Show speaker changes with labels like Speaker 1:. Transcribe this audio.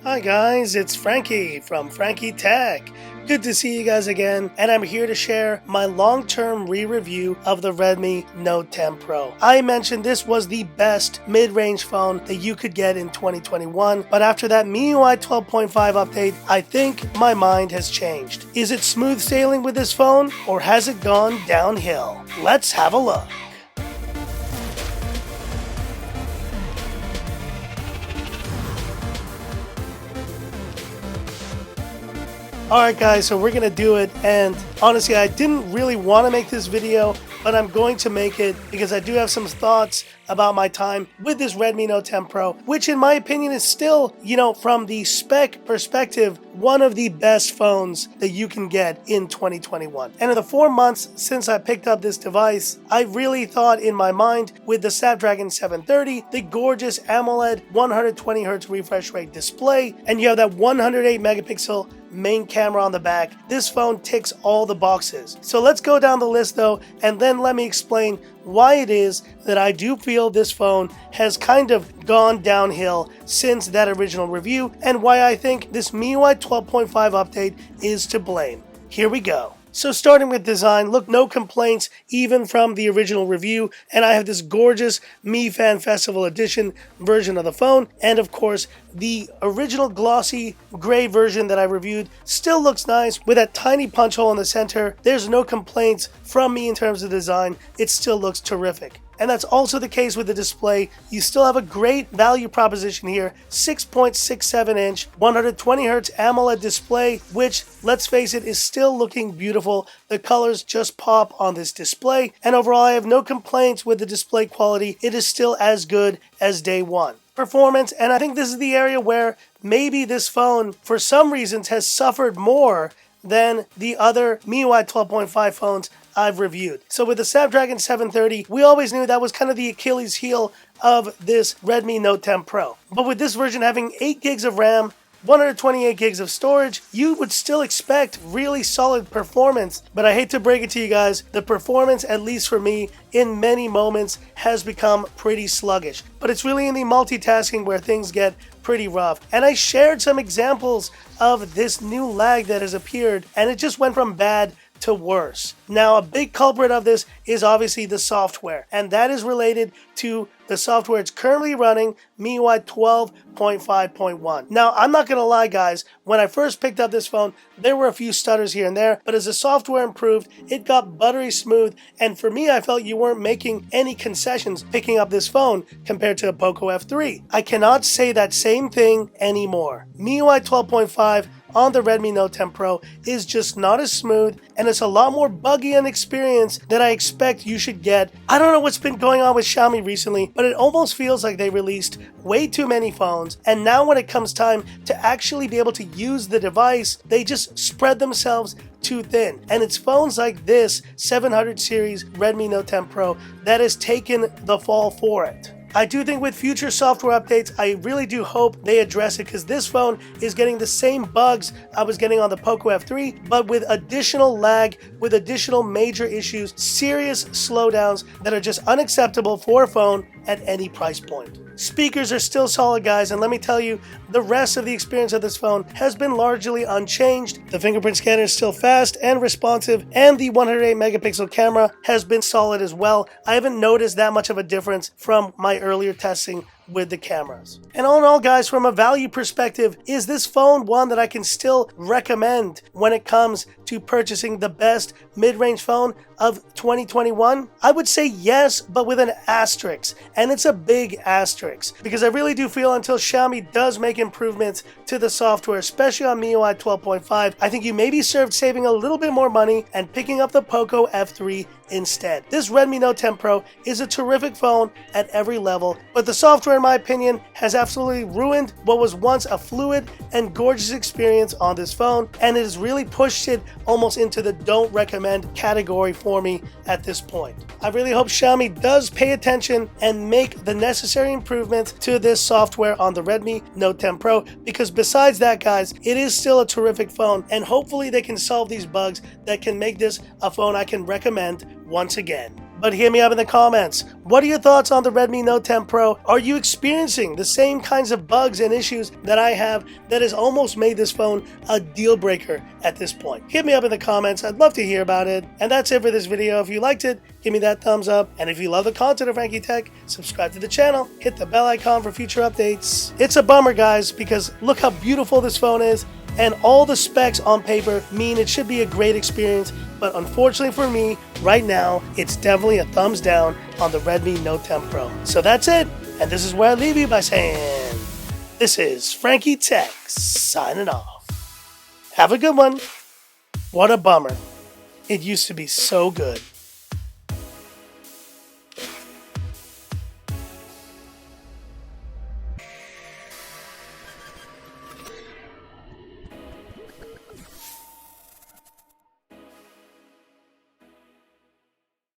Speaker 1: Hi guys, it's Frankie from Frankie Tech. Good to see you guys again, and I'm here to share my long-term re-review of the Redmi Note 10 Pro. I mentioned this was the best mid-range phone that you could get in 2021, but after that MIUI 12.5 update, I think my mind has changed. Is it smooth sailing with this phone, or has it gone downhill? Let's have a look. Alright guys, so we're gonna do it, and honestly I didn't really want to make this video, but I'm going to make it because I do have some thoughts about my time with this Redmi Note 10 Pro, which in my opinion is still, from the spec perspective, one of the best phones that you can get in 2021. And in the 4 months since I picked up this device, I really thought in my mind with the Snapdragon 730, the gorgeous AMOLED 120Hz refresh rate display, and you have that 108 megapixel main camera on the back, this phone ticks all the boxes. So let's go down the list though, and then let me explain why it is that I do feel this phone has kind of gone downhill since that original review, and why I think this MIUI 12.5 update is to blame. Here we go. So starting with design, look, no complaints even from the original review, and I have this gorgeous Mi Fan Festival Edition version of the phone, and of course the original glossy gray version that I reviewed still looks nice with that tiny punch hole in the center. There's no complaints from me in terms of design, it still looks terrific. And that's also the case with the display. You still have a great value proposition here. 6.67 inch, 120Hz AMOLED display, which, let's face it, is still looking beautiful. The colors just pop on this display. And overall, I have no complaints with the display quality. It is still as good as day one. Performance, and I think this is the area where maybe this phone, for some reasons, has suffered more than the other MIUI 12.5 phones I've reviewed. So with the Snapdragon 730, we always knew that was kind of the Achilles heel of this Redmi Note 10 Pro. But with this version having 8 gigs of RAM, 128 gigs of storage, you would still expect really solid performance. But I hate to break it to you guys, the performance, at least for me, in many moments has become pretty sluggish. But it's really in the multitasking where things get pretty rough. And I shared some examples of this new lag that has appeared, and it just went from bad to worse. Now, a big culprit of this is obviously the software, and that is related to the software it's currently running, MIUI 12.5.1. Now, I'm not gonna lie guys, when I first picked up this phone, there were a few stutters here and there, but as the software improved, it got buttery smooth, and for me, I felt you weren't making any concessions picking up this phone compared to a Poco F3. I cannot say that same thing anymore. MIUI 12.5 on the Redmi Note 10 Pro is just not as smooth, and it's a lot more buggy an experience that I expect you should get. I don't know what's been going on with Xiaomi recently, but it almost feels like they released way too many phones, and now when it comes time to actually be able to use the device, they just spread themselves too thin. And it's phones like this 700 series Redmi Note 10 Pro that has taken the fall for it. I do think with future software updates, I really do hope they address it, because this phone is getting the same bugs I was getting on the Poco F3, but with additional lag, with additional major issues, serious slowdowns that are just unacceptable for a phone at any price point. Speakers are still solid guys, and let me tell you, the rest of the experience of this phone has been largely unchanged. The fingerprint scanner is still fast and responsive, and the 108 megapixel camera has been solid as well. I haven't noticed that much of a difference from my earlier testing with the cameras. And all in all guys, from a value perspective, is this phone one that I can still recommend when it comes to purchasing the best mid-range phone of 2021? I would say yes, but with an asterisk, and it's a big asterisk, because I really do feel until Xiaomi does make improvements to the software, especially on MIUI 12.5, I think you may be served saving a little bit more money and picking up the Poco F3 instead. This Redmi Note 10 Pro is a terrific phone at every level, but the software, in my opinion, has absolutely ruined what was once a fluid and gorgeous experience on this phone, and it has really pushed it almost into the don't recommend category for me at this point. I really hope Xiaomi does pay attention and make the necessary improvements to this software on the Redmi Note 10 Pro, because besides that guys, it is still a terrific phone, and hopefully they can solve these bugs that can make this a phone I can recommend once again. But hit me up in the comments. What are your thoughts on the Redmi Note 10 Pro? Are you experiencing the same kinds of bugs and issues that I have that has almost made this phone a deal breaker at this point? Hit me up in the comments. I'd love to hear about it. And that's it for this video. If you liked it, give me that thumbs up. And if you love the content of Frankie Tech, subscribe to the channel. Hit the bell icon for future updates. It's a bummer, guys, because look how beautiful this phone is. And all the specs on paper mean it should be a great experience, but unfortunately for me, right now, it's definitely a thumbs down on the Redmi Note 10 Pro. So that's it, and this is where I leave you by saying, this is Frankie Tech signing off. Have a good one. What a bummer. It used to be so good.